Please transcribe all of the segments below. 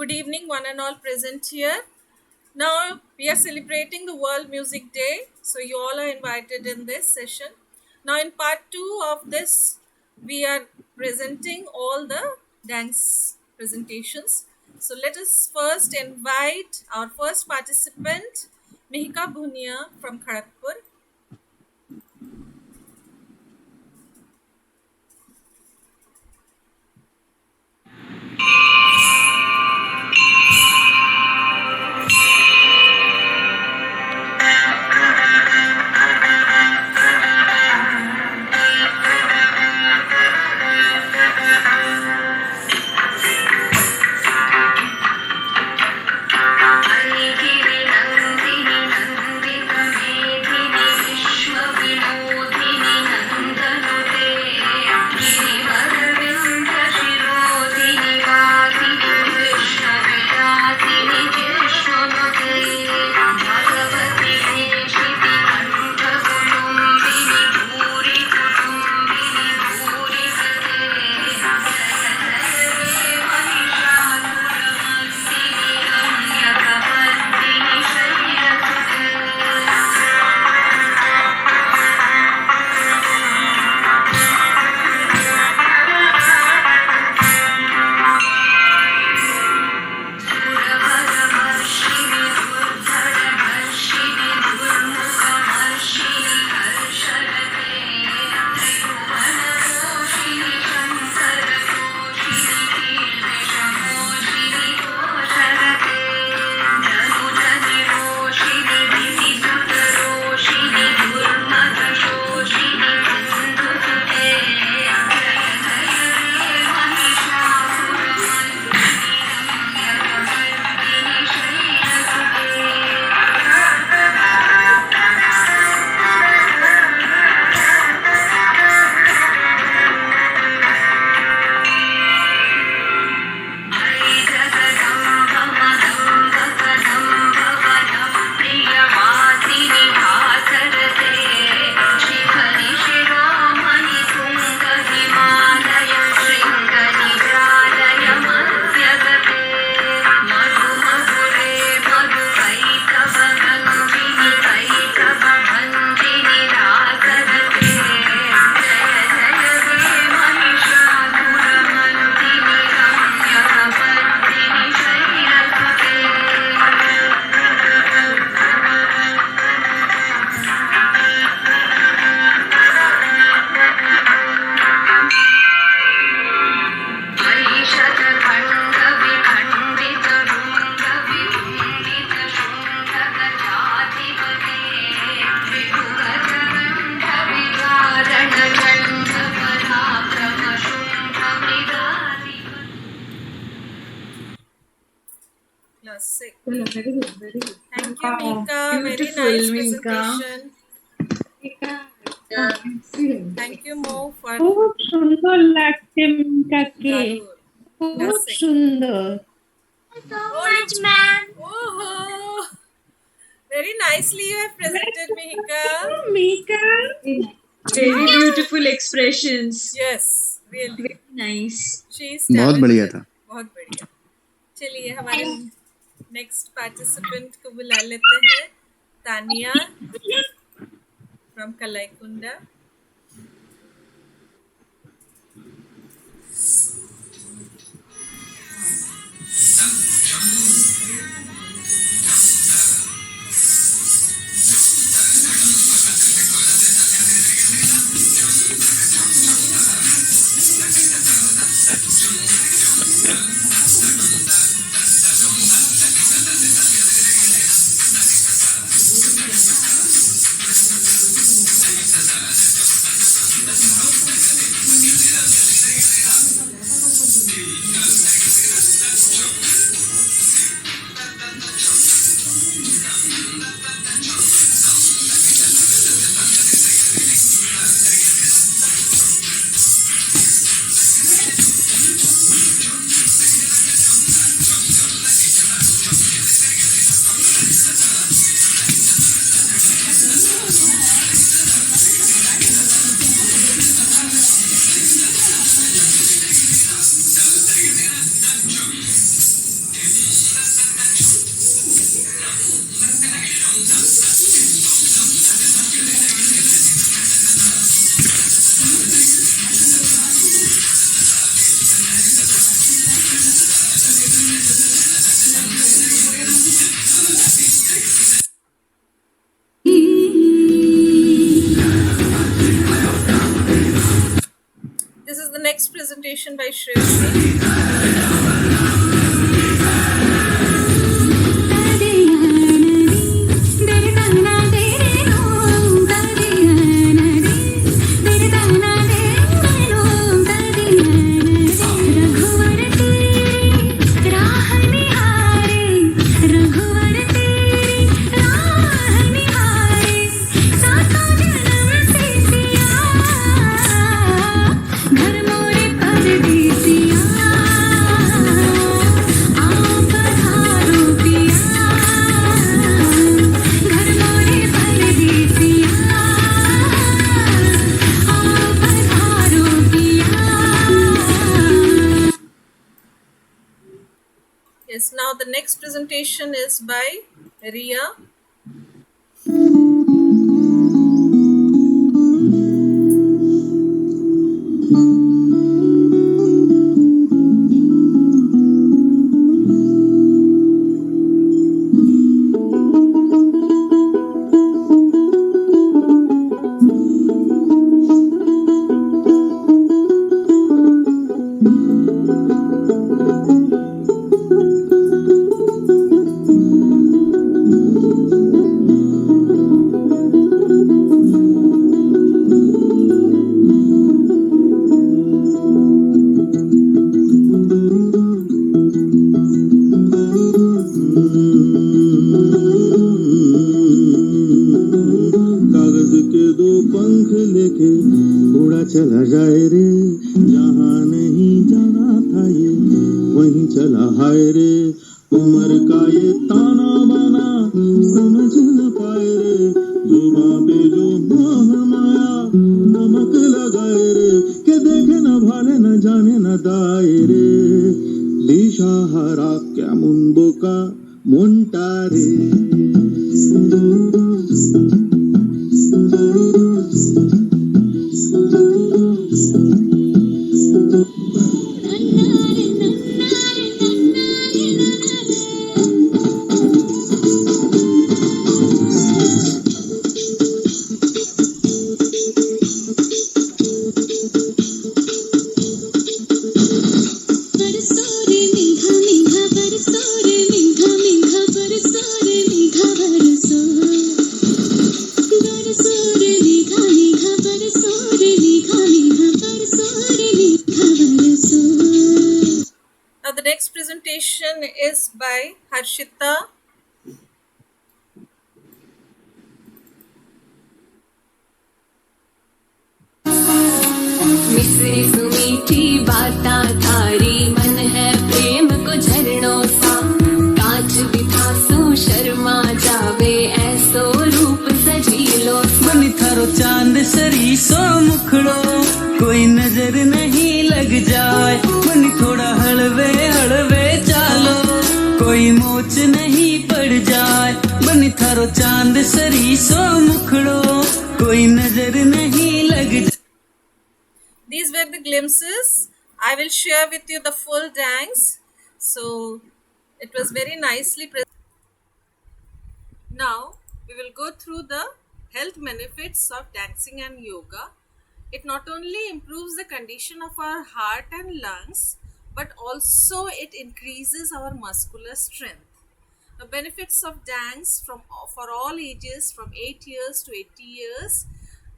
Good evening, one and all present here. Now we are celebrating the World Music Day, so you all are invited in this session. Now, in part two of this, we are presenting all the dance presentations. So, let us first invite our first participant, Mihika Bhunia from Kharagpur. Classic. Very good, very good. Thank you, Wow, Mika. Very beautiful, nice Mika. presentation. Excellent. Thank you, Mo, for খুব সুন্দর লাগছে মিকাকে Darul. খুব Classic. সুন্দর Oh, very nicely you have presented, Mihika. Mica Very beautiful expressions. Yes, really. Very nice. She is बहुत बढ़िया talented. था बहुत बढ़िया. चलिए हमारे नेक्स्ट पार्टिसिपेंट को बुला लेते हैं, Tania from Kalaikunda. presentation by Shreyasi. Yes, now the next presentation is by Ria. कागज के दो पंख लेके उड़ा चला जाए रे, जहाँ नहीं जाना था ये वहीं चला हाय रे। उम्र का ये ताना बाना समझ न पाए रे, जुबां पे जो मोह माया नमक लगाए रे, के देखे न भाले न जाने न दाए रे। दिशा हरा क्या मुंबोका मुंटारे। Now the next presentation is by Harshita. मिसरी सुमीठी बाता थारी, मन है प्रेम को झरणों सा। कांच बिठासू शर्मा जावे, ऐसो रूप सजीलो। बनी थारो चांद सरी सो मुखड़ो, कोई नजर नहीं लग जाए। बनी थोड़ा हलवे हलवे चालो, कोई मोच नहीं पड़ जाए। बनी थारो चांद सरी सो मुखड़ो, कोई नजर नहीं लग जाए। These were the glimpses. I will share with you the full dance. So it was very nicely presented. Now we will go through the health benefits of dancing and yoga. It not only improves the condition of our heart and lungs, but also it increases our muscular strength. The benefits of dance for all ages from 8 years to 80 years.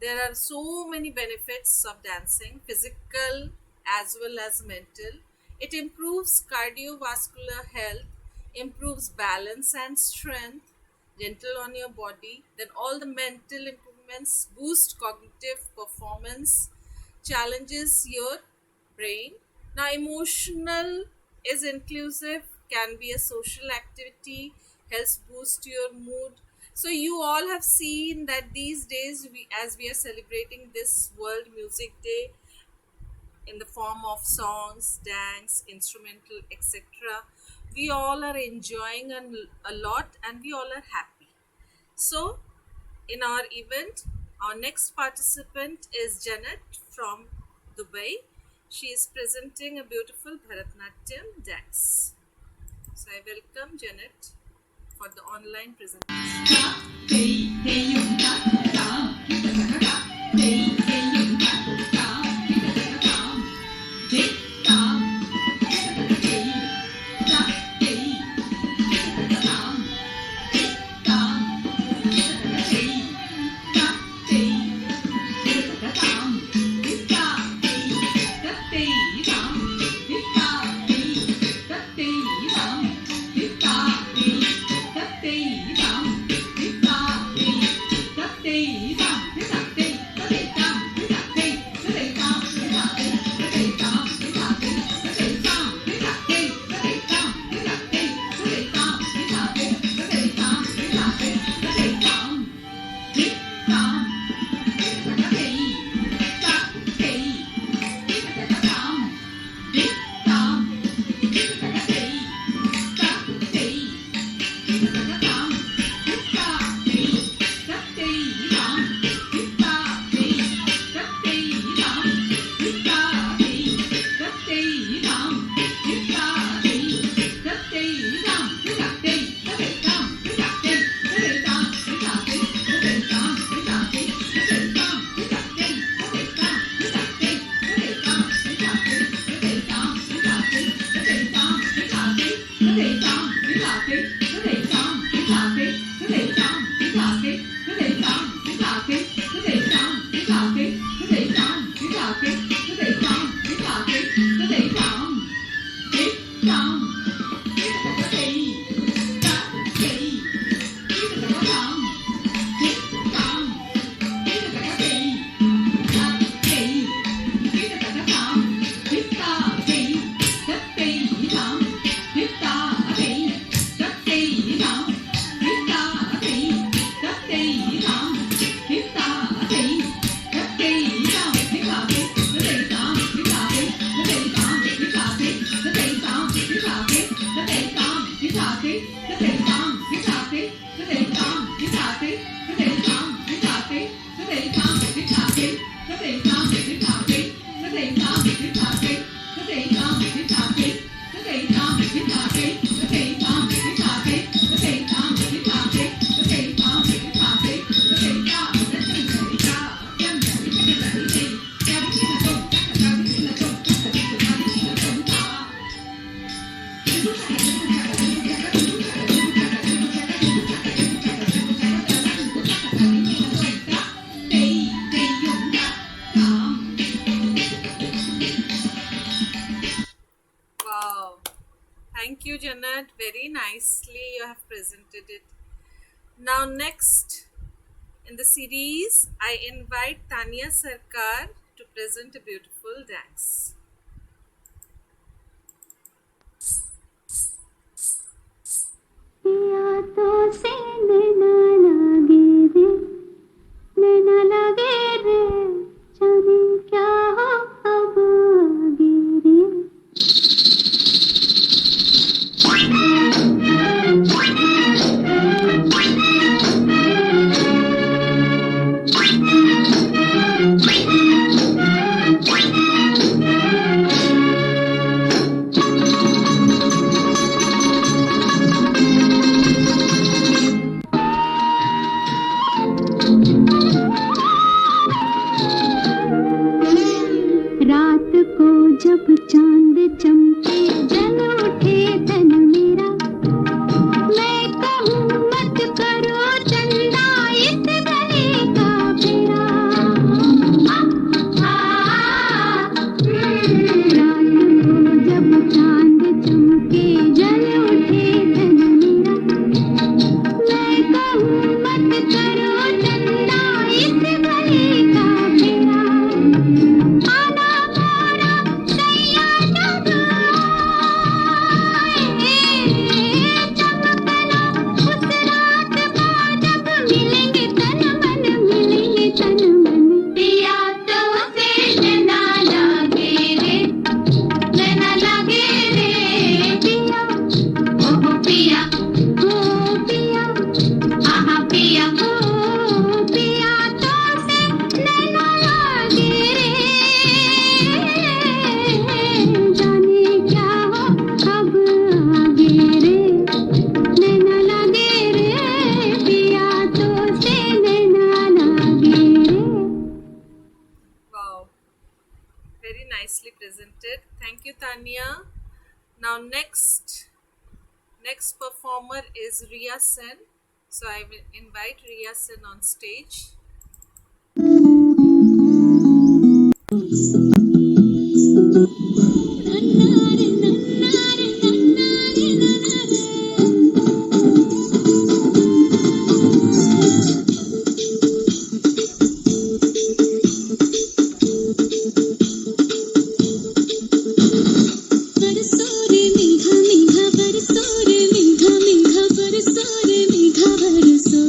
There are so many benefits of dancing, physical as well as mental. It improves cardiovascular health, improves balance and strength, gentle on your body. Then all the mental improvements boost cognitive performance, challenges your brain. Now emotional is inclusive, can be a social activity, helps boost your mood. So you all have seen that these days, as we are celebrating this World Music Day in the form of songs, dance, instrumental, etc., we all are enjoying a lot and we all are happy. So in our event, our next participant is Janet from Dubai. She is presenting a beautiful Bharatanatyam dance. So I welcome Janet for the online presentation. Wow. Thank you, Janet. Very nicely you have presented it. Now, next in the series, I invite Tanya Sarkar to present a beautiful dance. पिया तो से नैना लगे रे जाने क्या हो अब आगे रे रात को जब चांद चमके जल उठे तन मेरा मैं कहूँ मत करो चंदा इस गले का फेरा रात को जब चांद चमके जल उठे तन मेरा मैं कहूँ मत करो चंदा इस गले का फेरा आना मोरा सैया जब चमकना उस रात को जब मिलेंगे तन मन पिया तो से नैना लगे रे पिया ओ पिया आहा पिया ओ पिया तो से नैना लगे रे जाने क्या हो अब आगे रे नैना लगे रे पिया तो से नैना लगे रे Wow. Very nicely presented. Thank you, Tanya. Now, next performer is Riya Sen. So, I will invite Riya Sen on stage. बरसो रे मेघा मेघा बरसो रे मेघा मेघा बरसो रे मेघा बरसो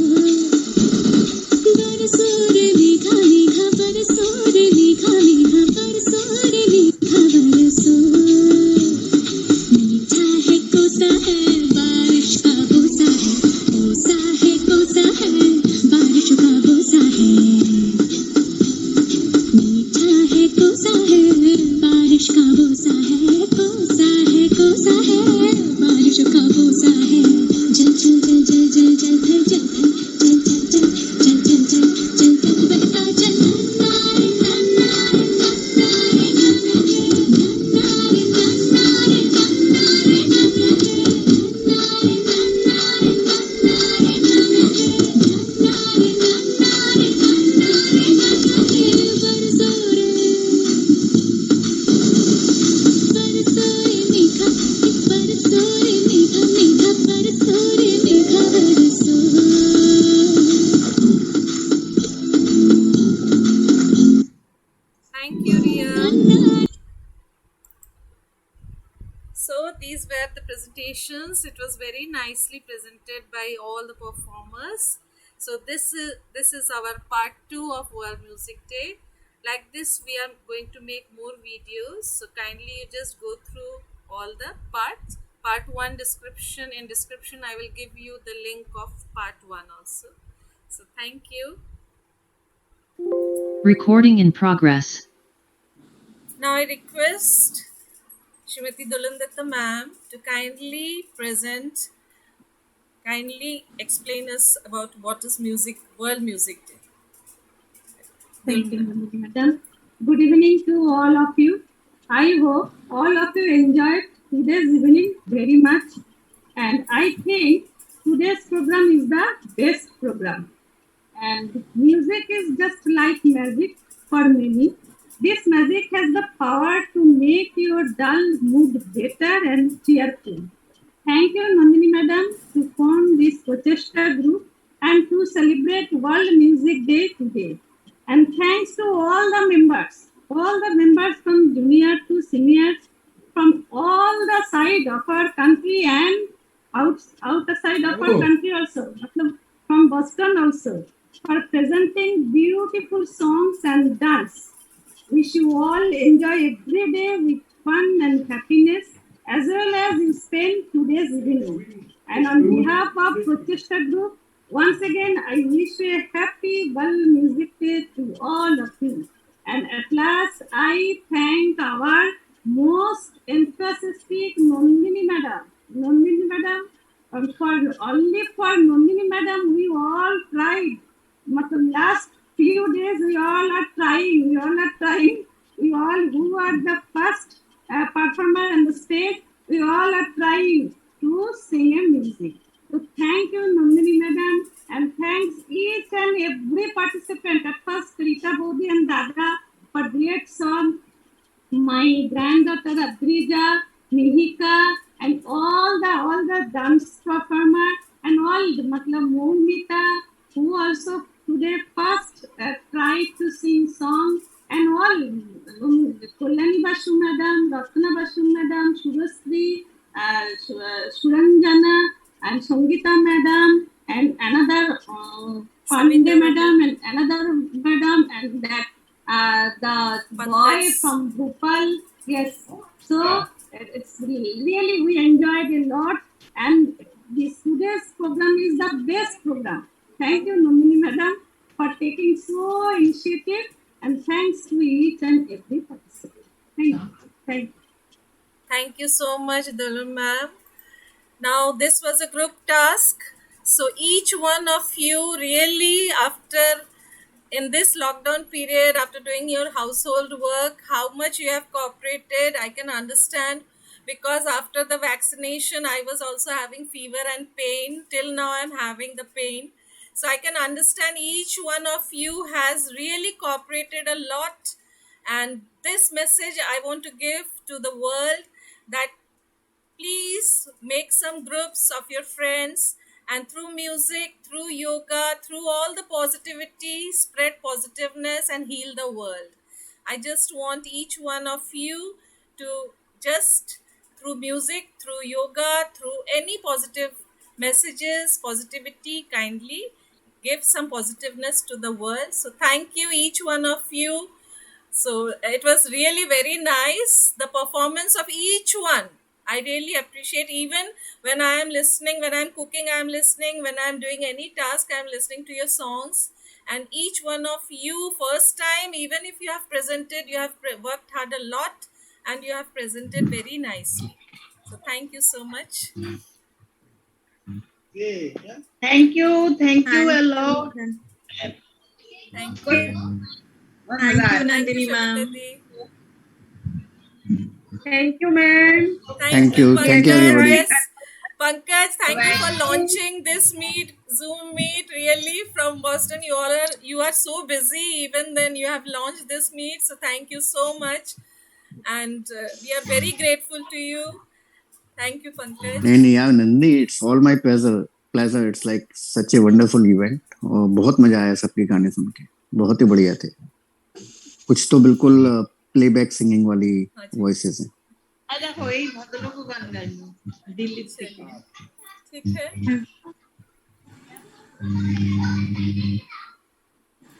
रे मेघा मेघा बरसो रे मेघा मेघा बरसो रे मेघा बरसो So these were the presentations. It was very nicely presented by all the performers. So this is our part 2 of World Music Day. Like this, we are going to make more videos. So kindly you just go through all the parts. Part 1 description. In description, I will give you the link of part 1 also. So thank you. Recording in progress. Now I request Srimati Dulandatta ma'am to kindly explain us about what is World Music Day. Thank you, Nandini Madam. Good evening to all of you. I hope all of you enjoyed today's evening very much. And I think today's program is the best program. And music is just like magic for many. This magic has the power to make your dull mood better and cheerful. Thank you, Nandini Madam, to form this Prochesta group and to celebrate World Music Day today. And thanks to all the members from junior to seniors, from all the side of our country and outside of our country also, from Boston also, for presenting beautiful songs and dance. Wish you all enjoy every day with fun and happiness, as well as you spend today's evening. And on behalf of Prochesta Group, once again, I wish you a happy World Music Day to all of you. And at last, I thank our most enthusiastic Nandini Madam. For Nandini Madam, we all tried. Last few days, we all are trying. We all who are the first performer on the stage, we all are trying to sing a music. So thank you, Nandini Madam, and thanks each and every participant. At first, Rita Bodhi and Dada for great song. My granddaughter Adrija, Mihika, and all the dance performer and all Mohnita, who also today first tried to sing songs, and all Kolani Basu Madam, Ratna Basu Madam, Surasri, Suranjana, and Sangita Madam, and another Pandey Madam, and another Madam, and that the boy from Bhopal. Yes, so it's really we enjoyed a lot, and today's program is the best program. Thank you, Nandini Madam, for taking so initiative, and thanks to each and every participant. Thank you. Thank you so much, Dulun ma'am. Now this was a group task. So each one of you really, in this lockdown period, after doing your household work, how much you have cooperated, I can understand, because after the vaccination, I was also having fever and pain. Till now, I'm having the pain. So I can understand each one of you has really cooperated a lot. And this message I want to give to the world, that please make some groups of your friends, and through music, through yoga, through all the positivity, spread positiveness and heal the world. I just want each one of you to just through music, through yoga, through any positive messages, positivity, kindly give some positiveness to the world. So thank you, each one of you. So it was really very nice, the performance of each one. I really appreciate, even when I am listening, when I'm cooking, I'm listening, when I'm doing any task, I'm listening to your songs. And each one of you, first time, even if you have presented, you have worked hard a lot, and you have presented very nicely. So thank you so much. Thank you a lot. Thank you. Thank you, Nandini ma'am. Thank you, ma'am. Thank you, everybody. Yes. Pankaj, thank you for launching this Zoom meet, really, from Boston. You are so busy, even then you have launched this meet. So thank you so much. And we are very grateful to you. Thank you, Pankaj. Yeah, Nandi, it's all my pleasure. It's like such a wonderful event. और बहुत मजा आया सबके गाने सुन के, बहुत ही बढ़िया थे. कुछ तो बिल्कुल प्लेबैक सिंगिंग वाली वॉइसेस हैं. আচ্ছা হই ভদ্রলোক গান গাইলো দিল্লি থেকে ठीक है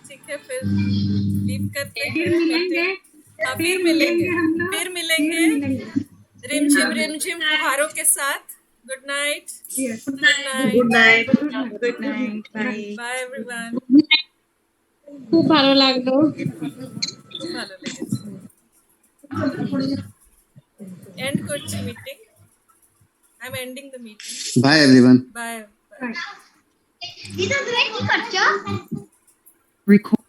ठीक है फिर लीव करते हैं फिर मिलेंगे हाँ फिर मिलेंगे हम लोग फिर मिलेंगे रिमझिम फुहारों के साथ good night good night good night bye bye everyone খুব ভালো লাগলো খুব ভালো লেগেছে এন্ড করছি meeting I am ending the meeting Bye everyone. Bye Record.